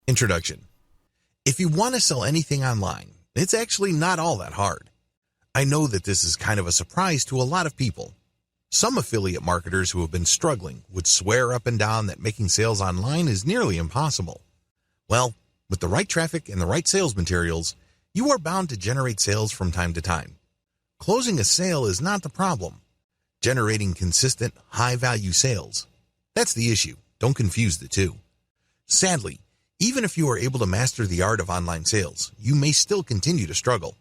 Introduction. If you want to sell anything online, it's actually not all that hard. I know that this is kind of a surprise to a lot of people. Some affiliate marketers who have been struggling would swear up and down that making sales online is nearly impossible. Well, with the right traffic and the right sales materials, you are bound to generate sales from time to time. Closing a sale is not the problem. Generating consistent, high-value sales, that's the issue. Don't confuse the two. Sadly, even if you are able to master the art of online sales, you may still continue to struggle.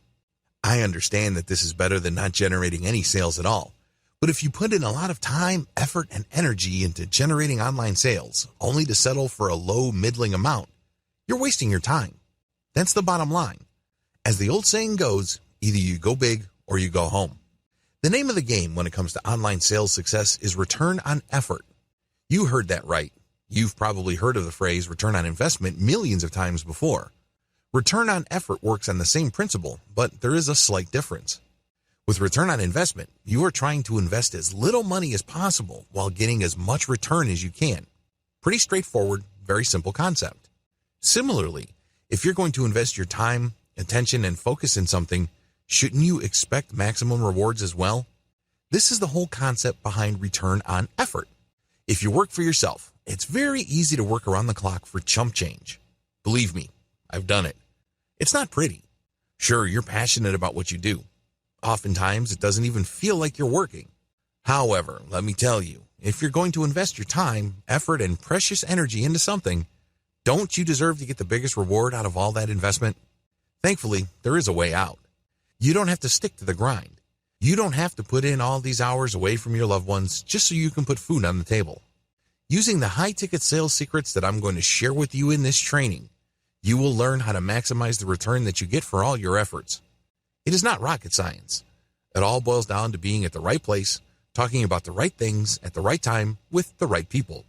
I understand that this is better than not generating any sales at all, but if you put in a lot of time, effort, and energy into generating online sales, only to settle for a low, middling amount, you're wasting your time. That's the bottom line. As the old saying goes, either you go big or you go home. The name of the game when it comes to online sales success is return on effort. You heard that right. You've probably heard of the phrase return on investment millions of times before. Return on effort works on the same principle, but there is a slight difference. With return on investment, you are trying to invest as little money as possible while getting as much return as you can. Pretty straightforward, very simple concept. Similarly, if you're going to invest your time, attention, and focus in something, shouldn't you expect maximum rewards as well? This is the whole concept behind return on effort. If you work for yourself, it's very easy to work around the clock for chump change. Believe me, I've done it. It's not pretty. Sure, you're passionate about what you do. Oftentimes, it doesn't even feel like you're working. However, let me tell you, if you're going to invest your time, effort, and precious energy into something, don't you deserve to get the biggest reward out of all that investment? Thankfully, there is a way out. You don't have to stick to the grind. You don't have to put in all these hours away from your loved ones just so you can put food on the table. Using the high-ticket sales secrets that I'm going to share with you in this training, you will learn how to maximize the return that you get for all your efforts. It is not rocket science. It all boils down to being at the right place, talking about the right things at the right time with the right people.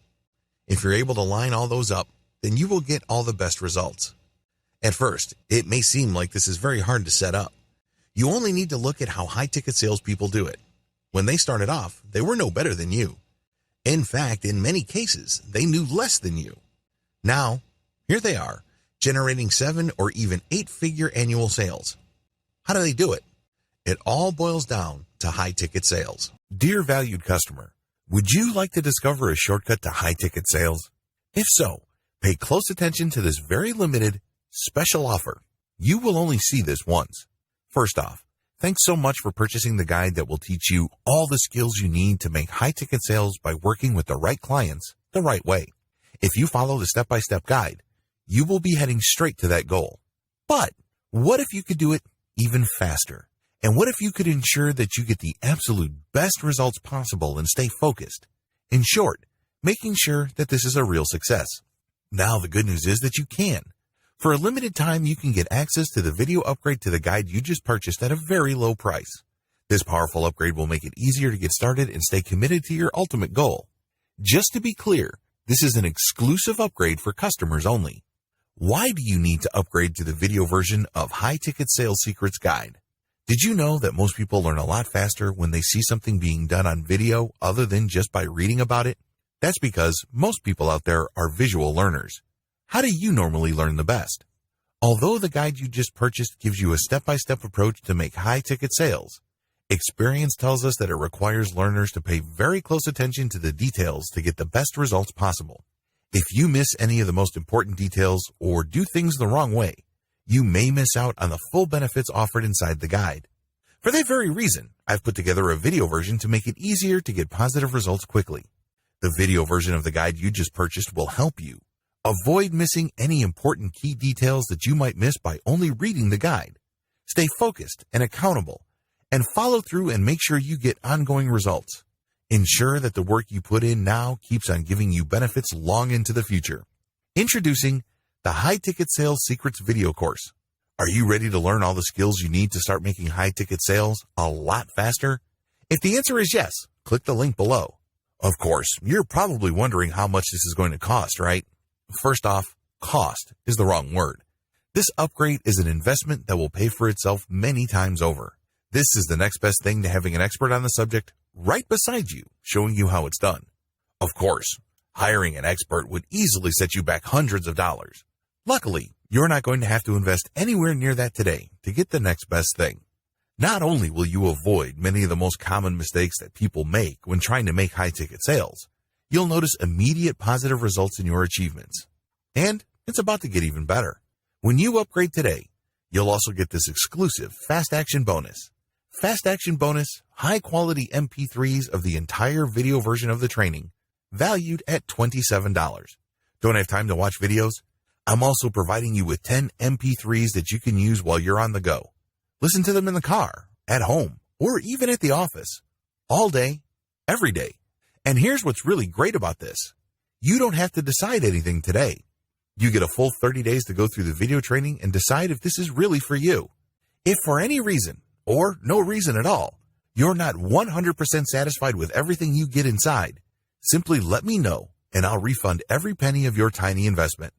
If you're able to line all those up, then you will get all the best results. At first, it may seem like this is very hard to set up. You only need to look at how high-ticket salespeople do it. When they started off, they were no better than you. In fact, in many cases, they knew less than you. Now, here they are, generating 7 or even 8-figure annual sales. How do they do it? It all boils down to high-ticket sales. Dear valued customer, would you like to discover a shortcut to high-ticket sales? If so, pay close attention to this very limited, special offer. You will only see this once. First off, thanks so much for purchasing the guide that will teach you all the skills you need to make high-ticket sales by working with the right clients the right way. If you follow the step-by-step guide, you will be heading straight to that goal. But what if you could do it even faster? And what if you could ensure that you get the absolute best results possible and stay focused? In short, making sure that this is a real success. Now the good news is that you can. For a limited time, you can get access to the video upgrade to the guide you just purchased at a very low price. This powerful upgrade will make it easier to get started and stay committed to your ultimate goal. Just to be clear, this is an exclusive upgrade for customers only. Why do you need to upgrade to the video version of High-Ticket Sales Secrets Guide? Did you know that most people learn a lot faster when they see something being done on video other than just by reading about it? That's because most people out there are visual learners. How do you normally learn the best? Although the guide you just purchased gives you a step-by-step approach to make high-ticket sales, experience tells us that it requires learners to pay very close attention to the details to get the best results possible. If you miss any of the most important details or do things the wrong way, you may miss out on the full benefits offered inside the guide. For that very reason, I've put together a video version to make it easier to get positive results quickly. The video version of the guide you just purchased will help you avoid missing any important key details that you might miss by only reading the guide. Stay focused and accountable, and follow through and make sure you get ongoing results. Ensure that the work you put in now keeps on giving you benefits long into the future. Introducing the High-Ticket Sales Secrets video course. Are you ready to learn all the skills you need to start making high-ticket sales a lot faster? If the answer is yes, click the link below. Of course, you're probably wondering how much this is going to cost, right? First off, cost is the wrong word. This upgrade is an investment that will pay for itself many times over. This is the next best thing to having an expert on the subject right beside you, showing you how it's done. Of course, hiring an expert would easily set you back hundreds of dollars. Luckily, you're not going to have to invest anywhere near that today to get the next best thing. Not only will you avoid many of the most common mistakes that people make when trying to make high-ticket sales, you'll notice immediate positive results in your achievements. And it's about to get even better. When you upgrade today, you'll also get this exclusive Fast Action bonus. Fast Action bonus, high-quality MP3s of the entire video version of the training, valued at $27. Don't have time to watch videos? I'm also providing you with 10 MP3s that you can use while you're on the go. Listen to them in the car, at home, or even at the office. All day, every day. And here's what's really great about this. You don't have to decide anything today. You get a full 30 days to go through the video training and decide if this is really for you. If for any reason, or no reason at all, you're not 100% satisfied with everything you get inside, simply let me know and I'll refund every penny of your tiny investment.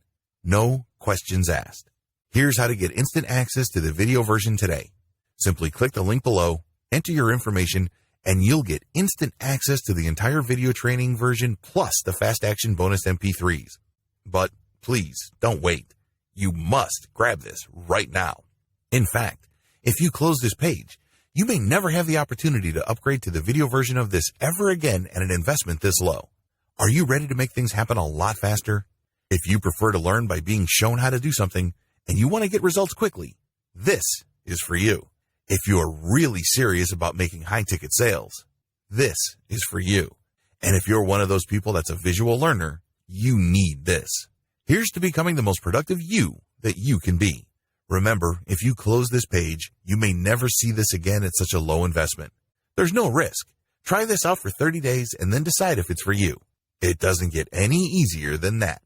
No questions asked. Here's how to get instant access to the video version today. Simply click the link below, enter your information, and you'll get instant access to the entire video training version plus the Fast Action bonus MP3s. But please don't wait. You must grab this right now. In fact, if you close this page, you may never have the opportunity to upgrade to the video version of this ever again at an investment this low. Are you ready to make things happen a lot faster? If you prefer to learn by being shown how to do something and you want to get results quickly, this is for you. If you are really serious about making high-ticket sales, this is for you. And if you're one of those people that's a visual learner, you need this. Here's to becoming the most productive you that you can be. Remember, if you close this page, you may never see this again at such a low investment. There's no risk. Try this out for 30 days and then decide if it's for you. It doesn't get any easier than that.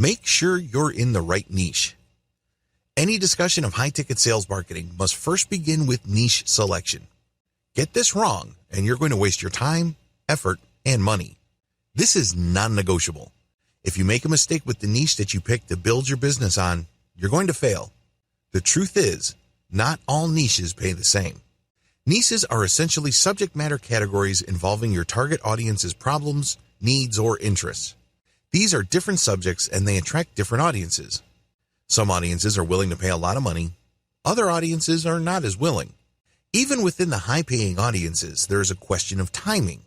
Make sure you're in the right niche. Any discussion of high-ticket sales marketing must first begin with niche selection. Get this wrong, and you're going to waste your time, effort, and money. This is non-negotiable. If you make a mistake with the niche that you pick to build your business on, you're going to fail. The truth is, not all niches pay the same. Niches are essentially subject matter categories involving your target audience's problems, needs, or interests. These are different subjects and they attract different audiences. Some audiences are willing to pay a lot of money. Other audiences are not as willing. Even within the high-paying audiences, there is a question of timing.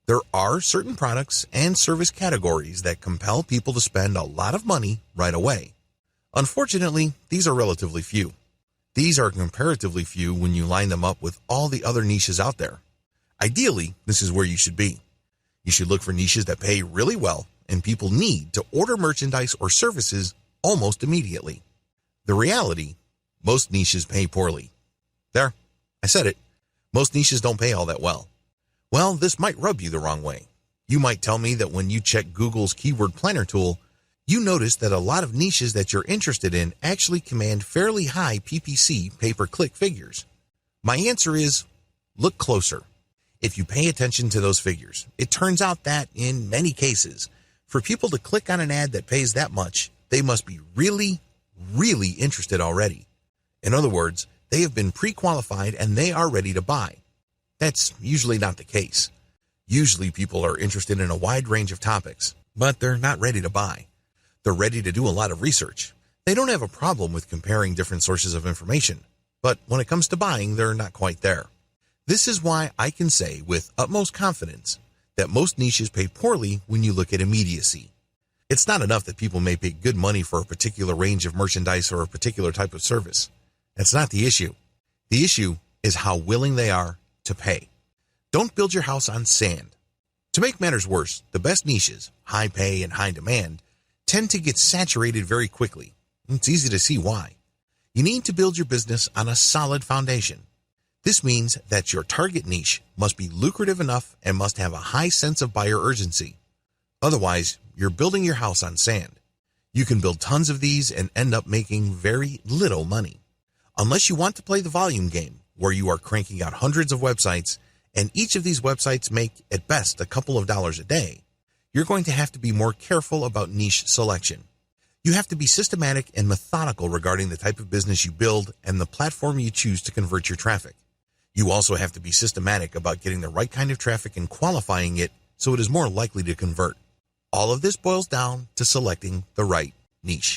There are certain products and service categories that compel people to spend a lot of money right away. Unfortunately, these are relatively few. These are comparatively few when you line them up with all the other niches out there. Ideally, this is where you should be. You should look for niches that pay really well and people need to order merchandise or services almost immediately. The reality, most niches pay poorly. There, I said it. Most niches don't pay all that well. Well, this might rub you the wrong way. You might tell me that when you check Google's keyword planner tool, you notice that a lot of niches that you're interested in actually command fairly high PPC pay-per-click figures. My answer is, look closer. If you pay attention to those figures, it turns out that, in many cases, for people to click on an ad that pays that much, they must be really, really interested already. In other words, they have been pre-qualified and they are ready to buy. That's usually not the case. Usually people are interested in a wide range of topics, but they're not ready to buy. They're ready to do a lot of research. They don't have a problem with comparing different sources of information, but when it comes to buying, they're not quite there. This is why I can say with utmost confidence that most niches pay poorly when you look at immediacy. It's not enough that people may pay good money for a particular range of merchandise or a particular type of service. That's not the issue. The issue is how willing they are to pay. Don't build your house on sand. To make matters worse, the best niches, high pay and high demand, tend to get saturated very quickly. It's easy to see why. You need to build your business on a solid foundation. This means that your target niche must be lucrative enough and must have a high sense of buyer urgency. Otherwise, you're building your house on sand. You can build tons of these and end up making very little money. Unless you want to play the volume game, where you are cranking out hundreds of websites, and each of these websites make, at best, a couple of dollars a day, you're going to have to be more careful about niche selection. You have to be systematic and methodical regarding the type of business you build and the platform you choose to convert your traffic. You also have to be systematic about getting the right kind of traffic and qualifying it so it is more likely to convert. All of this boils down to selecting the right niche.